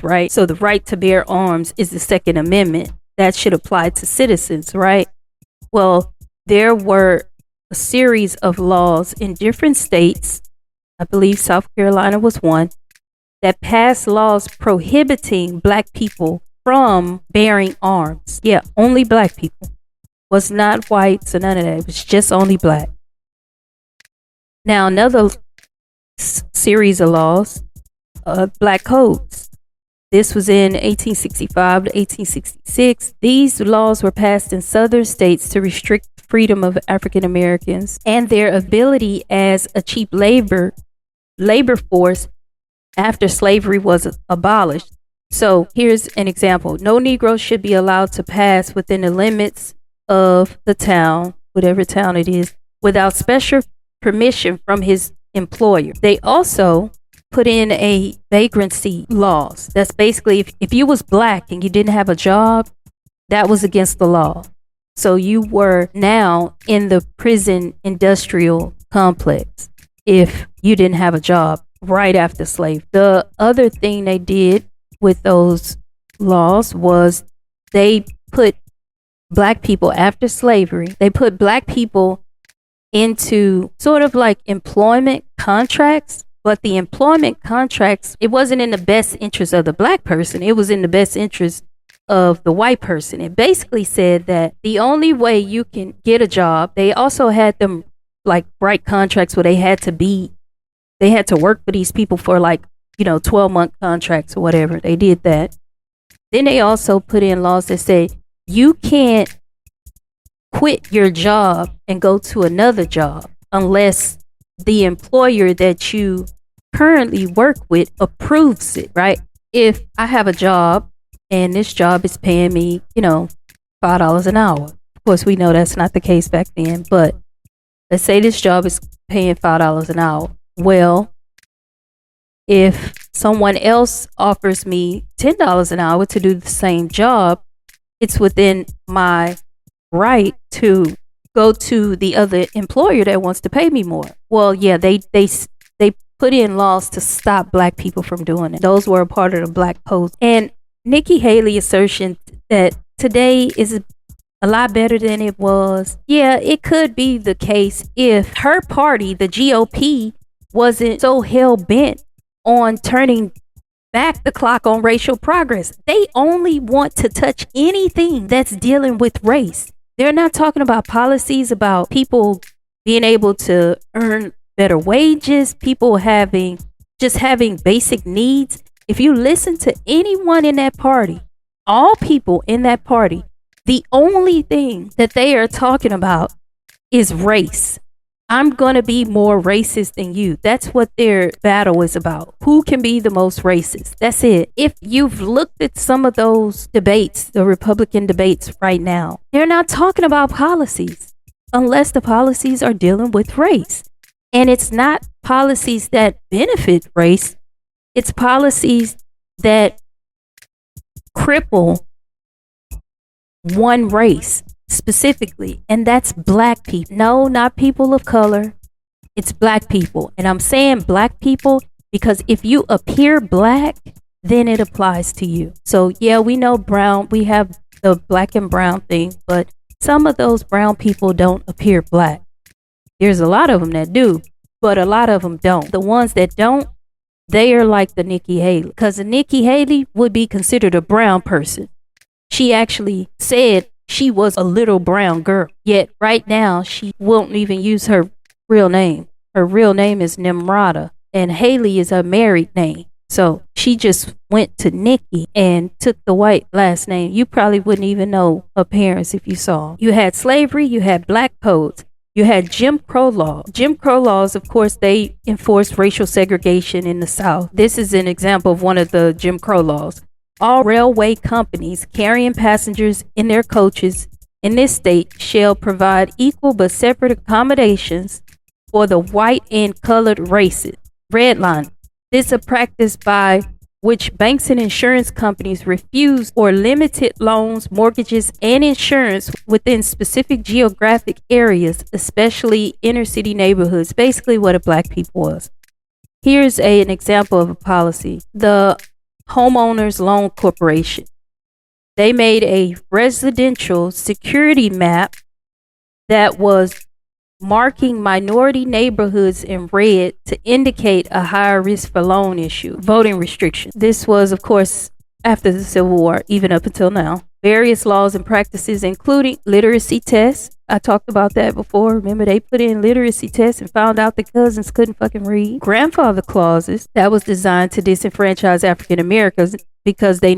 right? So the right to bear arms is the Second Amendment. That should apply to citizens, right? Well, there were a series of laws in different states. I believe South Carolina was one that passed laws prohibiting Black people from bearing arms. Yeah, only Black people. Was not whites or none of that. It was just only Black. Now, another series of laws, Black codes. This was in 1865 to 1866. These laws were passed in southern states to restrict the freedom of African Americans and their ability as a cheap labor force after slavery was abolished. So here's an example. No Negro should be allowed to pass within the limits of the town, whatever town it is, without special permission from his employer. They also put in a vagrancy laws. That's basically if you was Black and you didn't have a job, that was against the law. So you were now in the prison industrial complex if you didn't have a job right after slavery. The other thing they did with those laws was they put Black people after slavery, they put Black people into sort of like employment contracts. But the employment contracts, it wasn't in the best interest of the Black person. It was in the best interest of the white person. It basically said that the only way you can get a job, they also had them like write contracts where they had to work for these people for 12-month contracts or whatever. They did that. Then they also put in laws that say you can't quit your job and go to another job unless the employer that you currently work with approves it, right? If I have a job and this job is paying me, $5 an hour. Of course, we know that's not the case back then, but let's say this job is paying $5 an hour. Well, if someone else offers me $10 an hour to do the same job, it's within my right to go to the other employer that wants to pay me more. Well, yeah, they put in laws to stop Black people from doing it. Those were a part of the Black codes. And Nikki Haley's assertion that today is a lot better than it was. Yeah, it could be the case if her party, the GOP, wasn't so hell-bent on turning back the clock on racial progress. They only want to touch anything that's dealing with race. They're not talking about policies about people being able to earn better wages, people having basic needs. If you listen to anyone in that party, all people in that party, the only thing that they are talking about is race. I'm going to be more racist than you. That's what their battle is about. Who can be the most racist? That's it. If you've looked at some of those debates, the Republican debates right now, they're not talking about policies unless the policies are dealing with race. And it's not policies that benefit race. It's policies that cripple one race specifically, and that's Black people. No, not people of color. It's Black people. And I'm saying Black people because if you appear Black, then it applies to you. So yeah, we know brown, we have the Black and brown thing, but some of those brown people don't appear Black. There's a lot of them that do, but a lot of them don't. The ones that don't, they are like the Nikki Haley, because the Nikki Haley would be considered a brown person. She actually said she was a little brown girl, yet right now she won't even use her real name. Her real name is Nimrata, and Haley is her married name. So she just went to Nikki and took the white last name. You probably wouldn't even know her parents if you saw them. You had slavery, you had Black codes, you had Jim Crow law. Jim Crow laws, of course, they enforced racial segregation in the South. This is an example of one of the Jim Crow laws. All railway companies carrying passengers in their coaches in this state shall provide equal but separate accommodations for the white and colored races. Redlining. This is a practice by which banks and insurance companies refuse or limited loans, mortgages, and insurance within specific geographic areas, especially inner city neighborhoods, basically what a Black people was. Here's an example of a policy. The Homeowners Loan Corporation. They made a residential security map that was marking minority neighborhoods in red to indicate a higher risk for loan issue. Voting restrictions. This was, of course, after the Civil War, even up until now. Various laws and practices, including literacy tests. I talked about that before. Remember, they put in literacy tests and found out the cousins couldn't fucking read. Grandfather clauses. That was designed to disenfranchise African Americans because they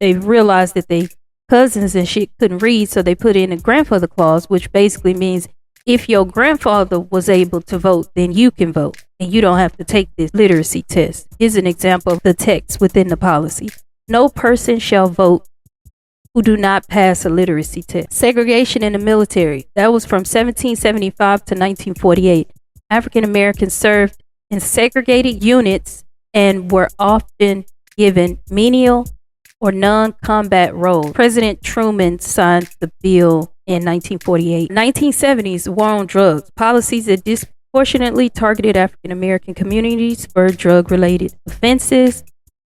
realized that they cousins and shit couldn't read, so they put in a grandfather clause, which basically means if your grandfather was able to vote, then you can vote, and you don't have to take this literacy test. Here's an example of the text within the policy. No person shall vote who do not pass a literacy test. Segregation in the military. That was from 1775 to 1948. African Americans served in segregated units and were often given menial or non-combat roles. President Truman signed the bill in 1948. 1970s, war on drugs. Policies that disproportionately targeted African American communities for drug-related offenses.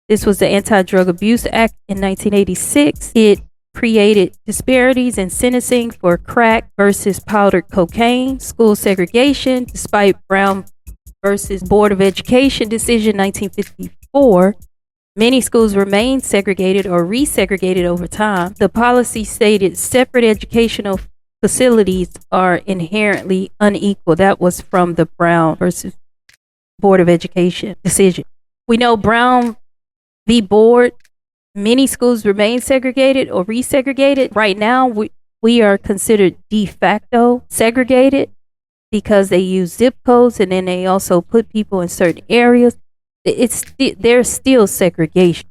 This was the Anti-Drug Abuse Act in 1986. It created disparities in sentencing for crack versus powdered cocaine. School segregation, despite Brown versus Board of Education decision 1954. Many schools remained segregated or resegregated over time. The policy stated separate educational facilities are inherently unequal. That was from the Brown versus Board of Education decision. We know Brown v. Board, many schools remain segregated or resegregated. Right now, we are considered de facto segregated because they use zip codes, and then they also put people in certain areas. There's still segregation.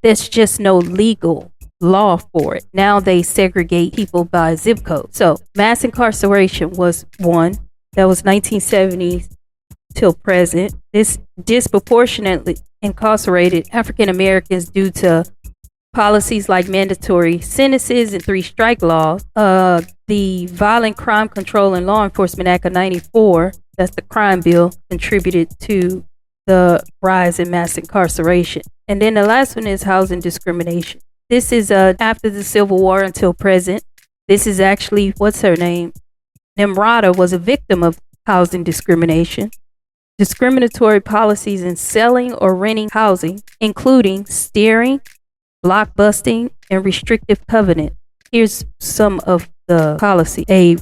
There's just no legal law for it. Now they segregate people by zip code. So mass incarceration was one. That was 1970s till present. This disproportionately incarcerated African Americans due to policies like mandatory sentences and 3 strike laws. The Violent Crime Control and Law Enforcement Act of 94, that's the crime bill, contributed to the rise in mass incarceration. And then the last one is housing discrimination. This is after the Civil War until present. This is actually, what's her name? Nitra was a victim of housing discrimination. Discriminatory policies in selling or renting housing, including steering, blockbusting, and restrictive covenant. Here's some of the policy. A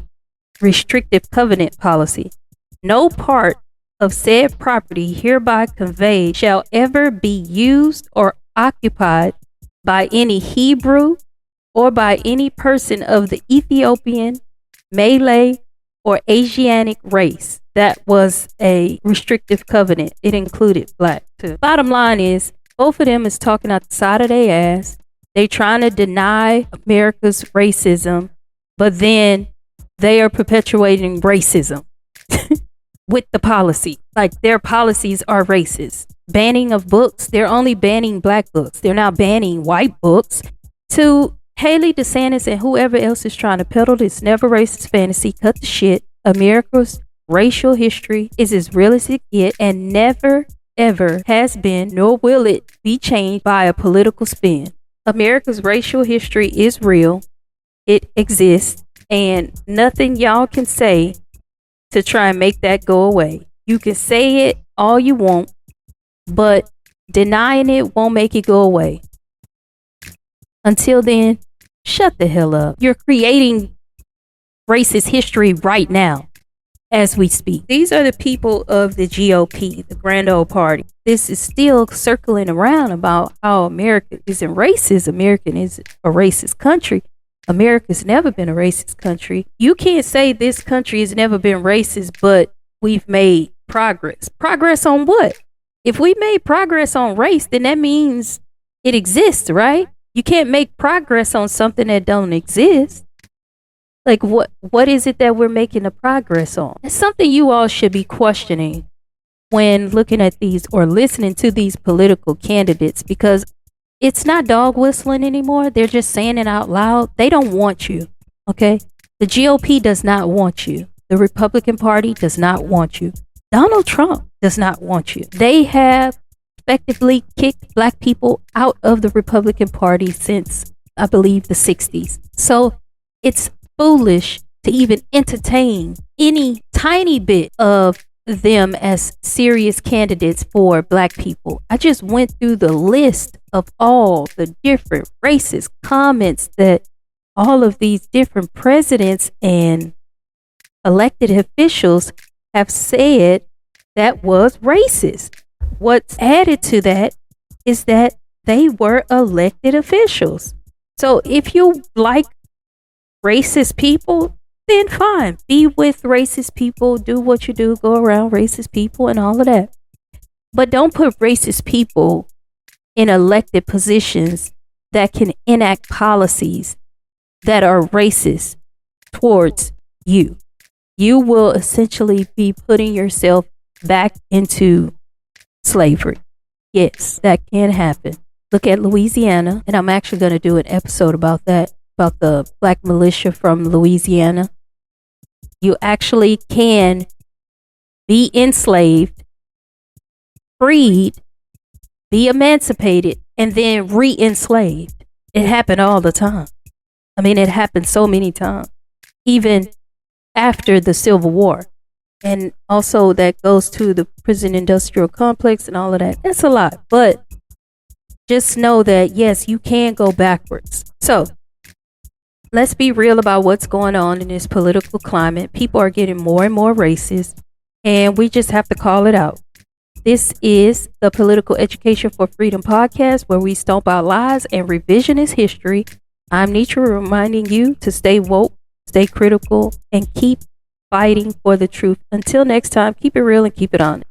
restrictive covenant policy. No part of said property hereby conveyed shall ever be used or occupied by any Hebrew or by any person of the Ethiopian, Malay, or Asiatic race. That was a restrictive covenant. It included black too. Bottom line is, both of them is talking out the side of their ass. They trying to deny America's racism, but then they are perpetuating racism with the policy. Like, their policies are racist. Banning of books, they're only banning black books. They're not banning white books. To Haley DeSantis and whoever else is trying to peddle this never racist fantasy, cut the shit. America's racial history is as real as it gets and never, ever has been, nor will it be changed by a political spin. America's racial history is real. It exists, and nothing y'all can say to try and make that go away. You can say it all you want, but denying it won't make it go away. Until then, shut the hell up. You're creating racist history right now as we speak. These are the people of the GOP, the Grand Old Party. This is still circling around about how America isn't racist. America is a racist country. America's never been a racist country. You can't say this country has never been racist, but we've made progress. Progress on what? If we made progress on race, then that means it exists, right? You can't make progress on something that don't exist. Like, what is it that we're making the progress on? It's something you all should be questioning when looking at these or listening to these political candidates, because it's not dog whistling anymore. They're just saying it out loud. They don't want you, okay? The GOP does not want you. The Republican Party does not want you. Donald Trump does not want you. They have effectively kicked black people out of the Republican Party since, I believe, the 60s. So it's foolish to even entertain any tiny bit of them as serious candidates for black people. I just went through the list of all the different racist comments that all of these different presidents and elected officials have said that was racist. What's added to that is that they were elected officials. So if you like racist people, then fine. Be with racist people. Do what you do. Go around racist people and all of that. But don't put racist people in elected positions that can enact policies that are racist towards you. You will essentially be putting yourself back into slavery. Yes, that can happen. Look at Louisiana, and I'm actually going to do an episode about that, about the black militia from Louisiana. You actually can be enslaved, freed, be emancipated, and then re-enslaved. It happened all the time. I mean, it happened so many times, even after the Civil War. And also that goes to the prison industrial complex and all of that. That's a lot. But just know that, yes, you can go backwards. So let's be real about what's going on in this political climate. People are getting more and more racist, and we just have to call it out. This is the Political Education for Freedom podcast, where we stomp out lies and revisionist history. I'm Nitra, reminding you to stay woke, stay critical, and keep fighting for the truth. Until next time, keep it real and keep it honest.